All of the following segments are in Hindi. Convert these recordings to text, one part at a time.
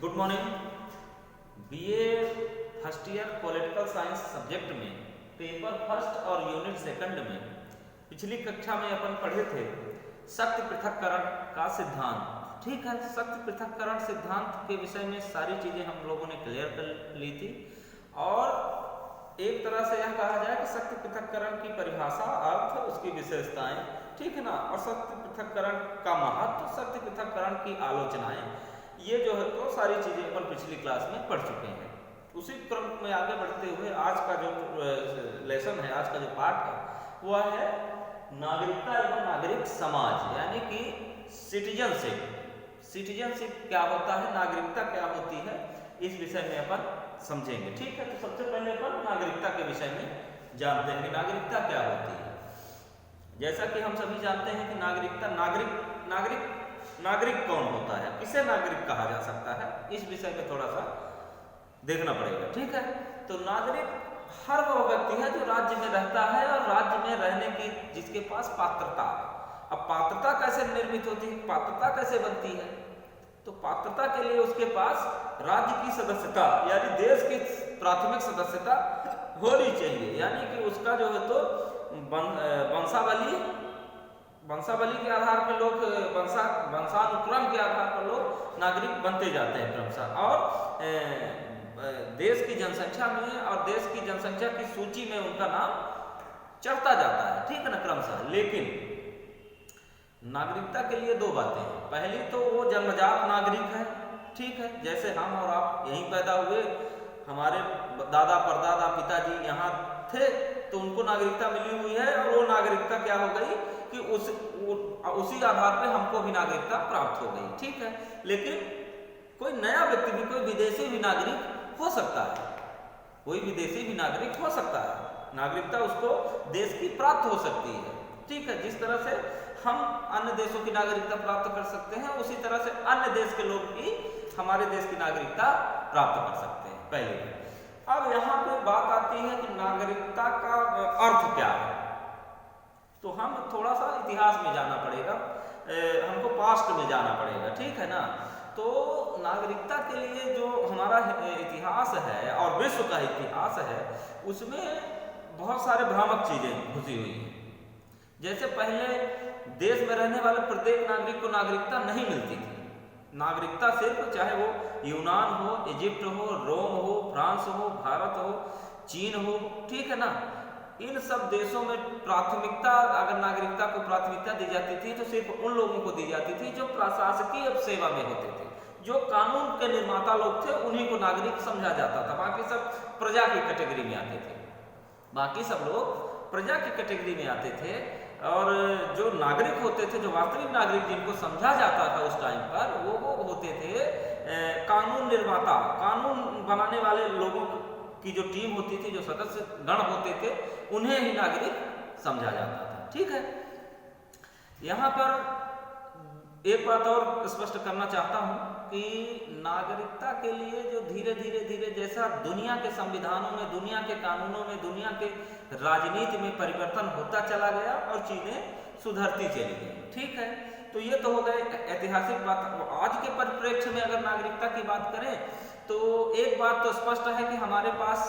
Good morning. BA first year political science subject में पेपर फर्स्ट और यूनिट सेकंड में पिछली कक्षा में अपन पढ़े थे शक्ति पृथक्करण का सिद्धांत। ठीक है, शक्ति पृथक्करण सिद्धांत के विषय में सारी चीजें हम लोगों ने क्लियर कर ली थी और एक तरह से यह कहा जाए कि शक्ति पृथक्करण की परिभाषा, अर्थ, उसकी विशेषताएं, ठीक है ना, और शक्ति पृथक्करण का महत्व, शक्ति पृथक्करण की आलोचनाएं, ये जो है तो सारी चीजें अपन पिछली क्लास में पढ़ चुके हैं। उसी क्रम में आगे बढ़ते हुए आज का जो लेसन है, आज का जो पाठ है वह है नागरिकता एवं नागरिक समाज, यानी कि सिटीजनशिप। सिटीजनशिप क्या होता है, नागरिकता क्या होती है, इस विषय में अपन समझेंगे। ठीक है, तो सबसे पहले अपन नागरिकता के विषय में जानते हैं कि नागरिकता क्या होती है। जैसा कि हम सभी जानते हैं कि नागरिकता, नागरिक कौन होता है, किसे नागरिक कहा जा सकता है, इस विषय में थोड़ा सा देखना पड़ेगा। ठीक है, तो नागरिक हर वो व्यक्ति है जो राज्य में रहता है और राज्य में रहने की जिसके पास पात्रता। अब पात्रता कैसे निर्मित होती है, पात्रता कैसे बनती है, तो पात्रता के लिए उसके पास राज्य की सदस्यता यानी देश की प्राथमिक सदस्यता होनी चाहिए, यानी कि उसका जो है तो वंशावली के आधार पर लोग, वंशानुक्रम के आधार पर लोग नागरिक बनते जाते हैं क्रमशः, और देश की जनसंख्या में और देश की जनसंख्या की सूची में उनका नाम चढ़ता जाता है, ठीक है ना, क्रमशः। लेकिन नागरिकता के लिए दो बातें हैं। पहली तो वो जन्मजात नागरिक है, ठीक है, जैसे हम और आप यहीं पैदा हुए, हमारे दादा परदादा पिताजी यहाँ थे तो उनको नागरिकता मिली हुई है, और वो नागरिकता क्या हो गई कि उसी आधार पे हमको भी नागरिकता प्राप्त हो गई। ठीक है, लेकिन कोई नया व्यक्ति भी, कोई विदेशी भी नागरिक हो सकता है, कोई विदेशी भी नागरिक हो सकता है, नागरिकता उसको देश की प्राप्त हो सकती है। ठीक है, जिस तरह से हम अन्य देशों की नागरिकता प्राप्त कर सकते हैं, उसी तरह से अन्य देश के लोग भी हमारे देश की नागरिकता प्राप्त कर सकते हैं। पहले अब यहाँ पे बात आती है कि नागरिकता का अर्थ क्या है, तो हम थोड़ा सा इतिहास में जाना पड़ेगा, हमको पास्ट में जाना पड़ेगा, ठीक है ना। तो नागरिकता के लिए जो हमारा इतिहास है और विश्व का इतिहास है, उसमें बहुत सारे भ्रामक चीजें घुसी हुई हैं। जैसे पहले देश में रहने वाले प्रत्येक नागरिक को नागरिकता नहीं मिलती थी। नागरिकता सिर्फ चाहे वो यूनान हो, इजिप्ट हो, रोम हो, फ्रांस हो, भारत हो, चीन हो, ठीक है ना, इन सब देशों में प्राथमिकता, अगर नागरिकता को प्राथमिकता दी जाती थी तो सिर्फ उन लोगों को दी जाती थी जो प्रशासकीय सेवा में होते थे, जो कानून के निर्माता लोग थे, उन्हीं को नागरिक समझा जाता था। बाकी सब प्रजा की कैटेगरी में आते थे, बाकी सब लोग प्रजा की कैटेगरी में आते थे, और जो नागरिक होते थे, जो वास्तविक नागरिक जिनको समझा जाता था उस टाइम पर, वो होते थे कानून निर्माता, कानून बनाने वाले लोगों की जो टीम होती थी, जो सदस्य गण होते थे, उन्हें ही नागरिक समझा जाता था। ठीक है, यहाँ पर एक बात और स्पष्ट करना चाहता हूँ कि नागरिकता के लिए जो धीरे धीरे जैसा दुनिया के संविधानों में, दुनिया के कानूनों में, दुनिया के राजनीति में परिवर्तन होता चला गया और चीजें सुधरती चली गई। ठीक है, तो ये तो हो गए ऐतिहासिक बात। आज के परिप्रेक्ष्य में अगर नागरिकता की बात करें तो एक बात तो स्पष्ट है कि हमारे पास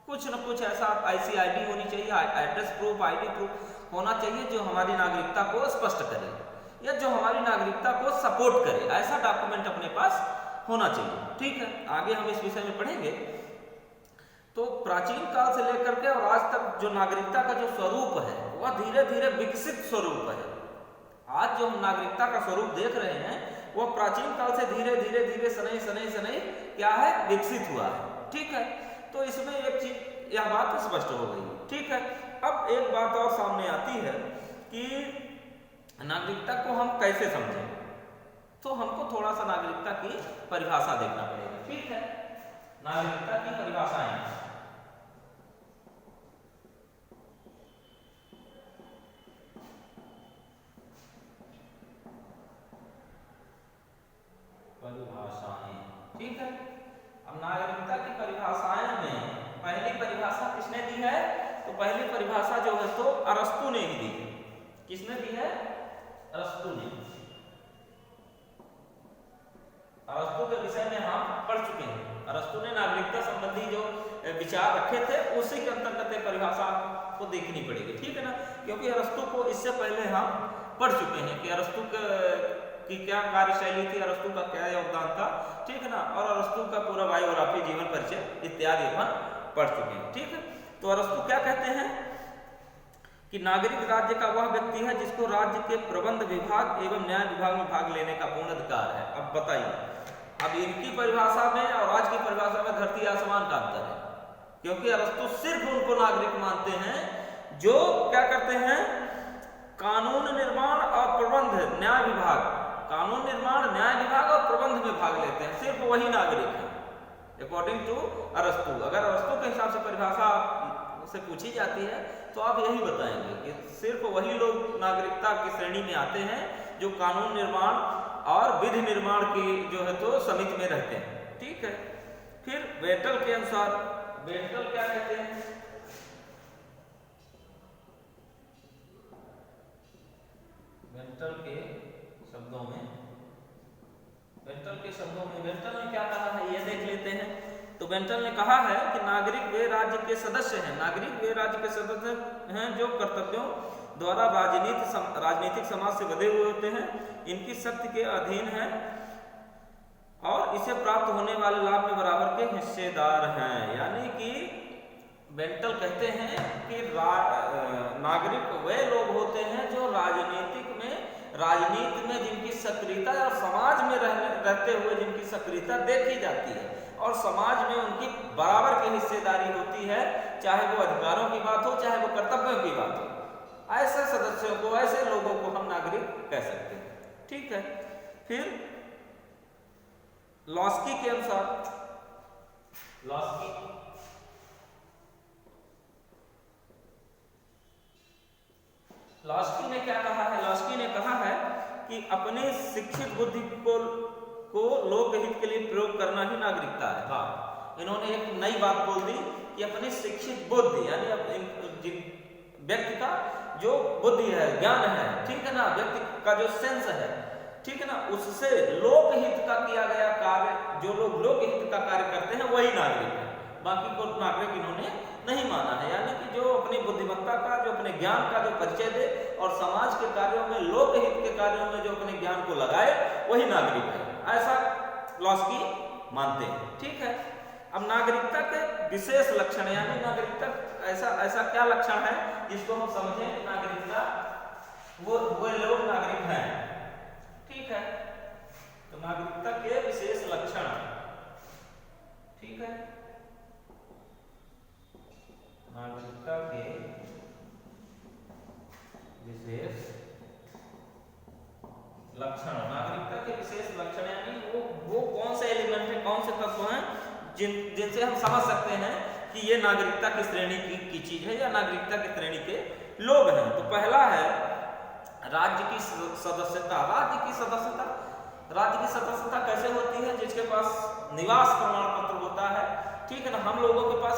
कुछ न कुछ ऐसा ऐसी आईडी होनी चाहिए, एड्रेस प्रूफ, आईडी प्रूफ होना चाहिए जो हमारी नागरिकता को स्पष्ट करे या जो हमारी नागरिकता को सपोर्ट करे, ऐसा डॉक्यूमेंट अपने पास होना चाहिए। ठीक है, आगे हम इस विषय में पढ़ेंगे। तो प्राचीन काल से लेकर के और आज तक जो नागरिकता का जो स्वरूप है वह धीरे धीरे विकसित स्वरूप है। आज जो हम नागरिकता का स्वरूप देख रहे हैं वह प्राचीन काल से धीरे धीरे सनई क्या है, विकसित हुआ है। ठीक है, तो इसमें एक चीज, यह बात स्पष्ट हो गई। ठीक है, अब एक बात और सामने आती है कि नागरिकता को हम कैसे समझें, तो हमको थोड़ा सा नागरिकता की परिभाषा देखना पड़ेगा। ठीक है, नागरिकता की परिभाषाएं। ठीक है, अब नागरिकता की परिभाषाएं में पहली परिभाषा किसने दी है, तो पहली परिभाषा जो है तो अरस्तु ने ही दी है। किसने दी है, अरस्तु ने। अरस्तु के विषय विचार रखे थे, उसी के अंतर्गत परिभाषा को देखनी पड़ेगी, ठीक है ना। क्योंकि अरस्तु को इससे पहले हम पढ़ चुके हैं कि अरस्तु की क्या कार्यशैली थी, अरस्तु का क्या योगदान था, ठीक है ना। और अरस्तु का पूरा बायोग्राफी, जीवन परिचय इत्यादि अपन पढ़ चुके हैं, ठीक है। तो अरस्तु क्या कहते हैं कि नागरिक राज्य का वह व्यक्ति है जिसको राज्य के प्रबंध विभाग एवं न्याय विभाग में भाग लेने का पूर्ण अधिकार है। अब बताइए, अब इनकी परिभाषा में और आज की परिभाषा में धरती आसमान का अंतर है, क्योंकि अरस्तु सिर्फ उनको नागरिक मानते हैं जो क्या करते हैं, कानून निर्माण और प्रबंध न्याय विभाग, कानून निर्माण न्याय विभाग और प्रबंध में भाग लेते हैं, सिर्फ वही नागरिक है अकॉर्डिंग टू अरस्तु। अगर अरस्तु के हिसाब से परिभाषा से पूछी जाती है तो आप यही बताएंगे कि सिर्फ वही लोग नागरिकता की श्रेणी में आते हैं जो कानून निर्माण और विधि निर्माण की जो है तो समिति में रहते हैं, ठीक है। फिर बेटल के अनुसार, बेटल क्या कहते हैं, बेटल के शब्दों में, बेंटल ने क्या कहा है ये देख लेते हैं। तो बेंटल ने कहा है कि नागरिक वे राज्य के सदस्य हैं, नागरिक वे राज्य के सदस्य हैं जो कर्तव्यों द्वारा राजनीतिक समाज से बंधे हुए होते हैं, इनकी शक्ति के अधीन हैं और इसे प्राप्त होने वाले लाभ में बराबर के हिस्सेदार हैं। यानी कि बेंटल कहते हैं कि नागरिक वे लोग होते हैं जो राजनीति में जिनकी सक्रियता और समाज में रहते हुए जिनकी सक्रियता देखी जाती है और समाज में उनकी बराबर की हिस्सेदारी होती है, चाहे वो अधिकारों की बात हो चाहे वो कर्तव्यों की बात हो। ऐसे सदस्यों को, ऐसे लोगों को हम नागरिक कह सकते हैं, ठीक है। फिर लॉस्की के अनुसार, लॉस्की ने क्या कहा है, लॉस्की ने कहा है कि अपनी शिक्षित बुद्धि को लोकहित के लिए प्रयोग करना ही नागरिकता है। हाँ, इन्होंने एक नई बात बोल दी कि अपनी शिक्षित बुद्धि यानी व्यक्ति का जो बुद्धि है, ज्ञान है, ठीक है ना, व्यक्ति का जो सेंस है, ठीक है ना, उससे लोकहित का किया गया कार्य, जो लोग लोकहित का कार्य करते हैं वही नागरिक है, बाकी को नागरिक इन्होंने नहीं माना है। यानी कि जो अपनी बुद्धिमत्ता का, जो अपने ज्ञान का जो परिचय दे और समाज के कार्यों में, लोकहित के कार्यों में जो अपने ज्ञान को लगाए वही नागरिक है, ऐसा लॉस्की मानते हैं, ठीक है। अब नागरिकता के विशेष लक्षण, यानी नागरिकता ऐसा क्या लक्षण है जिसको हम समझें कि नागरिकता वो लोग नागरिक हैं, ठीक है। तो नागरिकता के विशेष लक्षण, ठीक है, नागरिकता के विशेष लक्षण, नागरिकता के विशेष लक्षण यानी वो कौन से एलिमेंट है, कौन से तत्व हैं जिनसे हम समझ सकते हैं कि ये नागरिकता की श्रेणी की चीज है या नागरिकता की श्रेणी के लोग हैं। तो पहला है राज्य की सदस्यता। राज्य की सदस्यता कैसे होती है? जिसके पास निवास प्रमाण पत्र होता है, ठीक है ना। हम लोगों के पास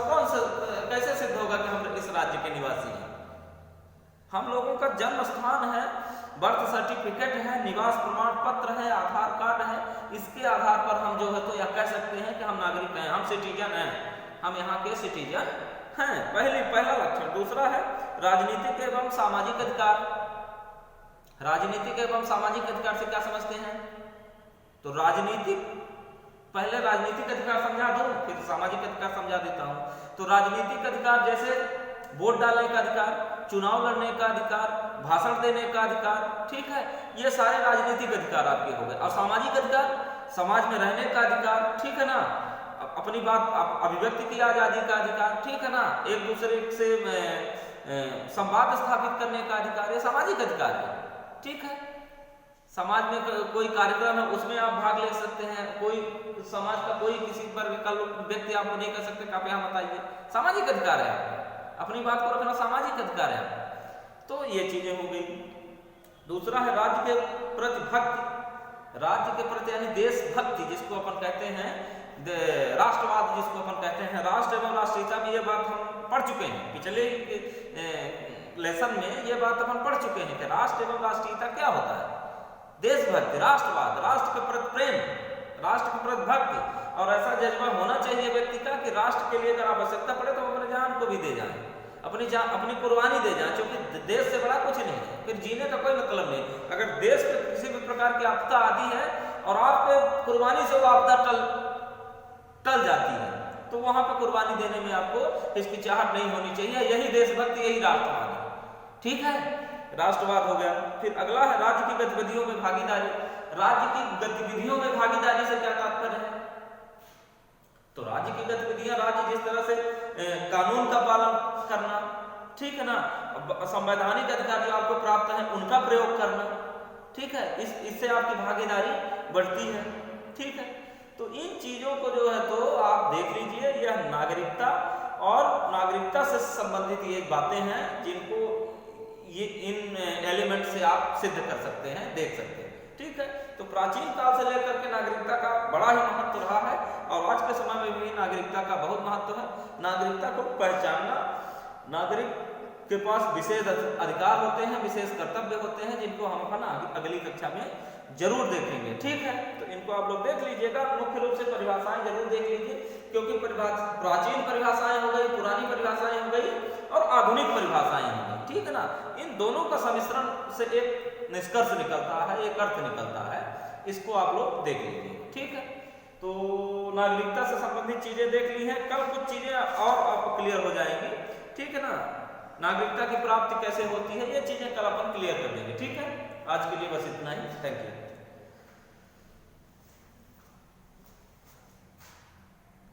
कैसे सिद्ध होगा कि हम इस राज्य के निवासी हैं? हम लोगों का जन्म स्थान है, बर्थ सर्टिफिकेट है, निवास प्रमाण पत्र है, आधार कार्ड है, इसके आधार पर हम जो है तो यह कह सकते हैं कि हम नागरिक हैं, हम सिटीजन हैं, हम यहाँ के सिटीजन हैं। पहला लक्षण। दूसरा है राजनीतिक एवं सामाजिक अधिकार। राजनीतिक एवं सामाजिक अधिकार से क्या समझते हैं? तो पहले राजनीतिक अधिकार समझा दूं, फिर सामाजिक अधिकार समझा देता हूं। तो राजनीतिक अधिकार जैसे वोट डालने का अधिकार, चुनाव लड़ने का अधिकार, भाषण देने का अधिकार, ठीक है, ये सारे राजनीतिक अधिकार आपके हो गए। और सामाजिक अधिकार, समाज में रहने का अधिकार, ठीक है ना, अपनी बात अभिव्यक्ति की आजादी का अधिकार, ठीक है ना, एक दूसरे से संवाद स्थापित करने का अधिकार, ये सामाजिक अधिकार है, ठीक है। समाज में कोई कार्यक्रम है उसमें आप भाग ले सकते हैं, कोई समाज का कोई किसी वर्ग का व्यक्ति आपको नहीं कर सकते, आप यहाँ बताइए, सामाजिक अधिकार है, अपनी बात को रखना सामाजिक अधिकार है। तो ये चीजें हो गई। दूसरा है राज्य के प्रति भक्ति। राज्य के प्रति यानी देशभक्ति, जिसको अपन कहते हैं राष्ट्रवाद, जिसको अपन कहते हैं राष्ट्र एवं राष्ट्रीयता में, ये बात हम पढ़ चुके हैं पिछले लेसन में, ये बात अपन पढ़ चुके हैं कि राष्ट्र एवं राष्ट्रीयता क्या होता है। देशभक्ति, राष्ट्रवाद, राष्ट्र के प्रति प्रेम, राष्ट्र के प्रति भक्ति और ऐसा जज्बा होना चाहिए व्यक्ति का कि राष्ट्र के लिए अगर आवश्यकता पड़े तो अपने जान को भी दे जाए, अपनी कुर्बानी दे जाए, क्योंकि देश से बड़ा कुछ नहीं है, फिर जीने का कोई मतलब नहीं। अगर देश पे किसी भी प्रकार की आपदा आती है और आपके कुर्बानी से वो आपदा टल जाती है, तो वहां पे कुर्बानी देने में आपको हिचकिचाहट नहीं होनी चाहिए। यही देशभक्ति, यही राष्ट्रवाद है। ठीक है, राष्ट्रवाद हो गया। फिर अगला है राज्य की गतिविधियों में भागीदारी। राज्य की गतिविधियों में भागीदारी से क्या तात्पर्य है? तो राज्य की गतिविधियां, राज्य जिस तरह से कानून का पालन करना, ठीक है ना, संवैधानिक अधिकार जो आपको प्राप्त है उनका प्रयोग करना, ठीक है, इससे आपकी भागीदारी बढ़ती है। ठीक है, तो इन चीजों को जो है तो आप देख लीजिए, यह नागरिकता और नागरिकता से संबंधित ये बातें हैं जिनको ये इन एलिमेंट से आप सिद्ध कर सकते हैं, देख सकते हैं। ठीक है, तो प्राचीन काल से लेकर के नागरिकता का बड़ा ही महत्व रहा है और आज के समय में भी नागरिकता का बहुत महत्व है। नागरिकता को पहचानना, नागरिक के पास विशेष अधिकार होते हैं, विशेष कर्तव्य होते हैं, जिनको हम अपना अगली कक्षा में जरूर देखेंगे। ठीक है, तो इनको आप लोग देख लीजिएगा। मुख्य रूप से परिभाषाएं जरूर देख लीजिए, क्योंकि प्राचीन परिभाषाएं हो गई, पुरानी परिभाषाएं हो गई और आधुनिक परिभाषाएं हो गई। ठीक है ना, इन दोनों का सम्मिश्रण से एक निष्कर्ष निकलता है, एक अर्थ निकलता है, इसको आप लोग देख लीजिए। ठीक है, तो नागरिकता से संबंधित चीजें देख ली हैं। कल कुछ चीजें और आपको क्लियर हो जाएंगी। ठीक है ना, नागरिकता की प्राप्ति कैसे होती है, ये चीजें कल अपन क्लियर कर देंगे। ठीक है, आज के लिए बस इतना ही। Thank you.